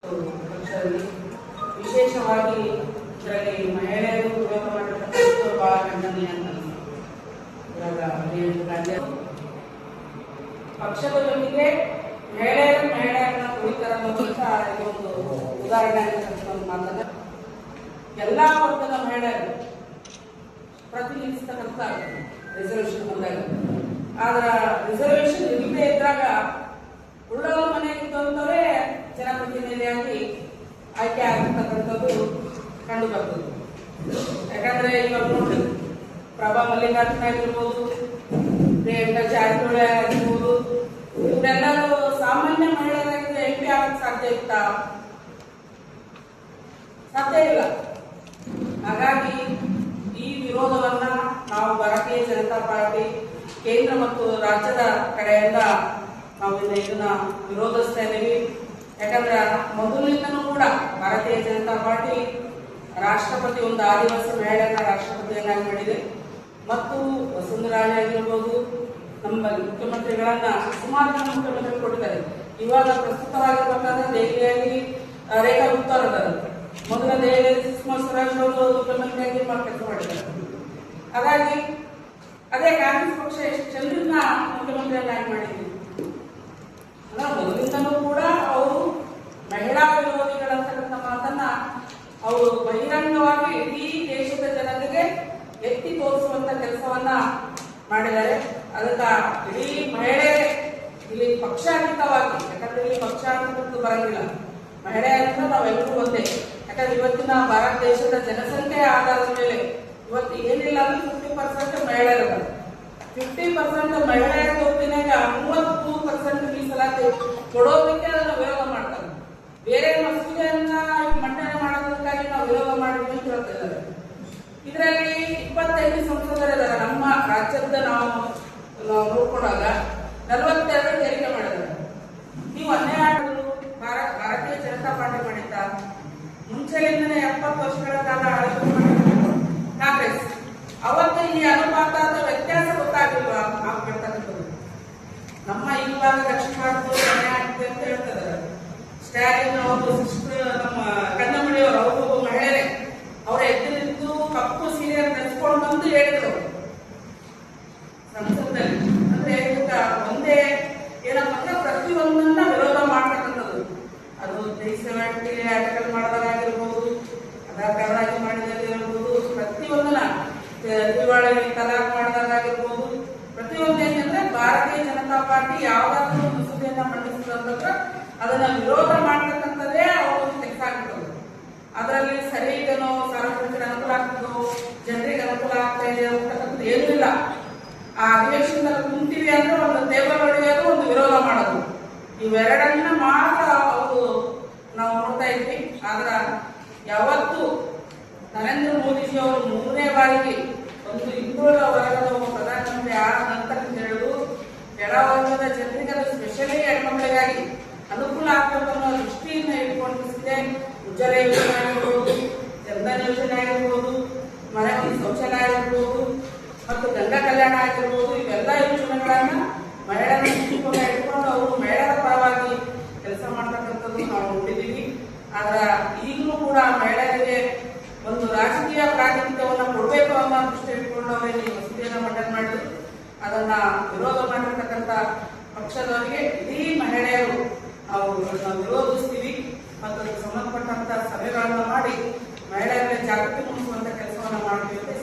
ಪಕ್ಷದಲ್ಲಿ ವಿಶೇಷವಾಗಿ ಇದರಲ್ಲಿ ಮಹಿಳೆಯರು ವಿರೋಧ ಮಾಡಿರ್ತಕ್ಕಂಥದ್ದು ಬಹಳ ಖಂಡನೀಯ ಅಂತ ಪಕ್ಷದ ಜೊತೆಗೆ ಮಹಿಳೆಯರನ್ನ ಕುರಿತರನ್ನ ಇದೊಂದು ಉದಾಹರಣೆ ಮಾತನ್ನ ಎಲ್ಲಾ ವರ್ಗದ ಮಹಿಳೆಯರು ಪ್ರತಿನಿಧಿಸ್ತಕ್ಕಂಥ ರಿಸರ್ವೇಶನ್ ಬಂದಾಗ ಆದ್ರ ರಿಸರ್ವೇಶನ್ ಇಲ್ಲದೆ ಇದ್ದಾಗ ಉಳ್ಳವರ ಮನೆಗೆ ಇದ್ದಂಥವರೇ ಜನಪ್ರತಿನಿಧಿಯಾಗಿ ಆಯ್ಕೆ ಆಗಿರ್ತಕ್ಕಂಥದ್ದು ಕಂಡು ಬರ್ತದೆ. ಯಾಕಂದ್ರೆ ಇವಾಗ ನೋಡಿ ಪ್ರಭಾ ಮಲ್ಲಿಕಾರ್ಜುನ ಆಗಿರ್ಬೋದು, ಪ್ರಿಯಾಂಕಾ ಜಾರಕಿಹೊಳಿ ಆಗಿರ್ಬೋದು, ಇವರೆಲ್ಲರೂ ಸಾಮಾನ್ಯ ಮಹಿಳೆಯರಾಗಿದ್ದರೆ MP ಆಗಕ್ಕೆ ಸಾಧ್ಯ ಇತ್ತಾ? ಸಾಧ್ಯ ಇಲ್ಲ. ಹಾಗಾಗಿ ಈ ವಿರೋಧವನ್ನ ನಾವು ಭಾರತೀಯ ಜನತಾ ಪಾರ್ಟಿ ಕೇಂದ್ರ ಮತ್ತು ರಾಜ್ಯದ ಕಡೆಯಿಂದ ನಾವು ಇದನ್ನ ವಿರೋಧಿಸ್ತಾ ಇದ್ದೀವಿ. ಯಾಕಂದ್ರೆ ಮೊದಲಿನಿಂದನೂ ಕೂಡ ಭಾರತೀಯ ಜನತಾ ಪಾರ್ಟಿ ರಾಷ್ಟ್ರಪತಿ ಒಂದು ಆದಿವಾಸಿ ಮಹಿಳೆಯನ್ನ ರಾಷ್ಟ್ರಪತಿಯನ್ನಾಗಿ ಮಾಡಿದೆ ಮತ್ತು ವಸುಂಧರಾಣಿ ಆಗಿರ್ಬೋದು ನಮ್ಮ ಮುಖ್ಯಮಂತ್ರಿಗಳನ್ನ ಸುಮಾರು ಜನ ಮುಖ್ಯಮಂತ್ರಿ ಕೊಟ್ಟಿದ್ದಾರೆ. ಇವಾಗ ಪ್ರಸ್ತುತವಾಗಿರ್ಬೇಕಾದ್ರೆ ದೆಹಲಿಯಲ್ಲಿ ರೇಖಾ ಗುಪ್ತಾ ಅವರಿದ್ದಾರೆ. ಮೊದಲ ದೆಹಲಿಯಲ್ಲಿ ಸುಷ್ಮಾ ಸ್ವರಾಜ್ ಅವರು ಮುಖ್ಯಮಂತ್ರಿಯಾಗಿ ಕೆಲಸ ಮಾಡಿದ್ದಾರೆ. ಹಾಗಾಗಿ ಅದೇ ಕಾಂಗ್ರೆಸ್ ಪಕ್ಷ ಎಷ್ಟು ಚಂದ್ರನ್ನ ಮುಖ್ಯಮಂತ್ರಿಯನ್ನಾಗಿ ಮಾಡಿದ್ದೀವಿ. ಮೊದಲಿಂದನೂ ಕೂಡ ಅವರು ಮಹಿಳಾ ವಿರೋಧಿಗಳಂತಕ್ಕಂಥ ಮಾತನ್ನ ಅವರು ಬಹಿರಂಗವಾಗಿ ಇಡೀ ದೇಶದ ಜನತೆಗೆ ಎತ್ತಿ ತೋರಿಸುವಂತ ಕೆಲಸವನ್ನ ಮಾಡಿದ್ದಾರೆ. ಅದಕ್ಕ ಇಡೀ ಮಹಿಳೆಯರೇ ಇಲ್ಲಿ ಪಕ್ಷಾತೀತವಾಗಿ, ಯಾಕಂದ್ರೆ ಇಲ್ಲಿ ಪಕ್ಷಾತೀತ ಬರಂಗಿಲ್ಲ, ಮಹಿಳೆಯರಿಂದ ನಾವೆಲ್ಲರೂ ಒಂದೇ. ಯಾಕಂದ್ರೆ ಇವತ್ತಿನ ಭಾರತ ದೇಶದ ಜನಸಂಖ್ಯೆ ಆಧಾರದ ಮೇಲೆ ಇವತ್ತು ಏನಿಲ್ಲ ಅಂದ್ರೆ 50% ಮಹಿಳೆಯರ 50% ಮಹಿಳೆಯರ ಹೊತ್ತಿನಾಗ 32% ಮೀಸಲಾತಿ ಕೊಡೋದಕ್ಕೆ ಅದನ್ನ ವಿರೋಧ ಮಾಡ್ತಾರೆ. ಬೇರೆ ಮಸೂದೆಯನ್ನ ಮಂಡನೆ ಮಾಡೋದಕ್ಕಾಗಿ ನಾವು ವಿರೋಧ ಮಾಡಿದ್ವಿ ಅಂತ ಹೇಳ್ತಾ ಇದ್ದಾರೆ. ಇದರಲ್ಲಿ 25 ಸಂಸದರಿದ್ದಾರೆ. ನಮ್ಮ ರಾಜ್ಯದ ನಾವು ನೋಡ್ಕೊಂಡಾಗ 42 ತೆರಿಗೆ ಮಾಡಿದ್ದಾರೆ. ನೀವು ಅನ್ಯಾಯ ಭಾರತೀಯ ಜನತಾ ಪಾರ್ಟಿ ಮಾಡಿದ್ದ ಮುಂಚೆಯಿಂದನೇ 70 ವರ್ಷಗಳ ಕಾಲ ಆಡಳಿತ ಕಾಂಗ್ರೆಸ್. ಅವತ್ತು ಈ ಅನುಪಾತ ಅಥವಾ ವ್ಯತ್ಯಾಸ ಗೊತ್ತಾಗಿಲ್ವಾ ಆಗ್ಬಿಡ್ತಕ್ಕಂಥದ್ದು. ನಮ್ಮ ಈ ಭಾಗ ದಕ್ಷಿಣ ಭಾರತದಲ್ಲಿ ಅನ್ಯಾಯ ಆಗ್ತದೆ ಅಂತ ಹೇಳ್ತಿದ್ದಾರೆ. ಸ್ಟಾಲಿನ್ ಅವರು ನಮ್ಮ ಕನ್ನಮಣಿಯವರು ಅವರು ಮಹಿಳೆಯರೇ ಅವರ ಎದ್ದು ಕಪ್ಪು ಸೀರೆ ಧರಿಸ್ಕೊಂಡು ಬಂದು ಹೇಳಿದ್ರು ಸಂಸತ್ನಲ್ಲಿ. ಅಂದ್ರೆ ಒಂದೇ ಏನಪ್ಪ ಅಂದ್ರೆ ಪ್ರತಿಯೊಂದನ್ನ ವಿರೋಧ ಮಾಡ್ತಕ್ಕಂಥದ್ದು. ಅದು 370 ಆರ್ಟಿಕಲ್ ಮಾಡೋದಾಗಿರ್ಬೋದು, ಆಧಾರ್ ಕಾರ್ಡ್ ಆಗಿ ಮಾಡಿದಾಗಿರ್ಬೋದು, ಪ್ರತಿಯೊಂದನ್ನ ದಿವಾಳಿ ತಲಾಕ್ ಮಾಡೋದಾಗಿರ್ಬೋದು, ಪ್ರತಿಯೊಂದು ಏನಂದ್ರೆ ಭಾರತೀಯ ಜನತಾ ಪಾರ್ಟಿ ಯಾವ್ದಾದ್ರು ಮಸೂದೆಯನ್ನ ಮಂಡಿಸಿದ್ರೆ ಅದನ್ನ ವಿರೋಧ ಮಾಡ್ತಕ್ಕಂಥದ್ದೇ ಅವರು ಕೆಲಸ ಆಗ್ತದೆ. ಅದರಲ್ಲಿ ಸರಿ ಇದನೋ ಸಾರ್ವಜನಿಕರ ಅನುಕೂಲ ಆಗ್ತದೋ ಜನರಿಗೆ ಅನುಕೂಲ ಆಗ್ತಾ ಇದೆ ಅಂತಕ್ಕಂಥದ್ದು ಏನೂ ಇಲ್ಲ. ಆ ಅಧಿವೇಶನದಲ್ಲಿ ಕುಂತೀವಿ ಅಂದ್ರೆ ಒಂದು ಟೇಬಲ್ ಹೊಡೆಯೋದು, ಒಂದು ವಿರೋಧ ಮಾಡೋದು, ಇವೆರಡನ್ನ ಮಾತ್ರ ಅವರು ನಾವು ನೋಡ್ತಾ ಇದ್ವಿ. ಆದ್ರ ಯಾವತ್ತು ನರೇಂದ್ರ ಮೋದಿಜಿ ಅವರು 3ನೇ ಬಾರಿಗೆ ಒಂದು ಹಿಂದುಳಿದ ವರ್ಗದ ಒಬ್ಬ ಪ್ರಧಾನಮಂತ್ರಿ ಆದ ನಂತರ ಹೇಳುದು ಕೆಳವರ್ಗದ ಜನರಿಗೆ, ಅದು ಸ್ಪೆಷಲಿ ಹೆಣ್ಮಕ್ಳಿಗಾಗಿ ಅನುಕೂಲ ಆಗ್ಬೇಕು ಅನ್ನೋ ದೃಷ್ಟಿಯಿಂದ ಇಟ್ಕೊಂಡಿಸಿದೆ. ಉಜ್ವಲ ಯೋಜನೆ ಆಗಿರ್ಬೋದು, ಜನ್ಧನ್ ಯೋಜನೆ ಆಗಿರ್ಬೋದು, ಮನೆ ಶೌಚಾಲಯ ಆಗಿರ್ಬೋದು ಮತ್ತು ಗಂಗಾ ಕಲ್ಯಾಣ ಆಗಿರ್ಬೋದು, ಇವೆಲ್ಲ ಯೋಜನೆಗಳನ್ನ ಮಹಿಳೆಯರ ಇಟ್ಕೊಂಡು ಅವರು ಮಹಿಳೆಯರ ಪರವಾಗಿ ಕೆಲಸ ಮಾಡ್ತಕ್ಕಂಥದ್ದು ನಾವು ನೋಡಿದ್ದೀವಿ. ಆದ್ರೆ ಈಗಲೂ ಕೂಡ ಮಹಿಳೆಯರಿಗೆ ಒಂದು ರಾಜಕೀಯ ಪ್ರಾತಿನಿಧ್ಯವನ್ನ ಕೊಡಬೇಕು ಅನ್ನೋ ದೃಷ್ಟಿ ಇಟ್ಕೊಂಡು ಅವರಿಗೆ ಮಸೂದೆಯನ್ನ ಮಂಡನೆ ಮಾಡಿ ಅದನ್ನ ವಿರೋಧ ಮಾಡಿರ್ತಕ್ಕಂಥ ಪಕ್ಷದವರಿಗೆ ಇಡೀ ಮಹಿಳೆಯರು ನಾವು ವಿರೋಧಿಸ್ತೀವಿ ಮತ್ತು ಅದಕ್ಕೆ ಸಂಬಂಧಪಟ್ಟಂತ ಸಭೆಗಳನ್ನ ಮಾಡಿ ಮಹಿಳೆಯರಿಗೆ ಜಾಗೃತಿ ಮೂಡಿಸುವಂತ ಕೆಲಸವನ್ನ ಮಾಡ್ತೀವಿ ಅಂತ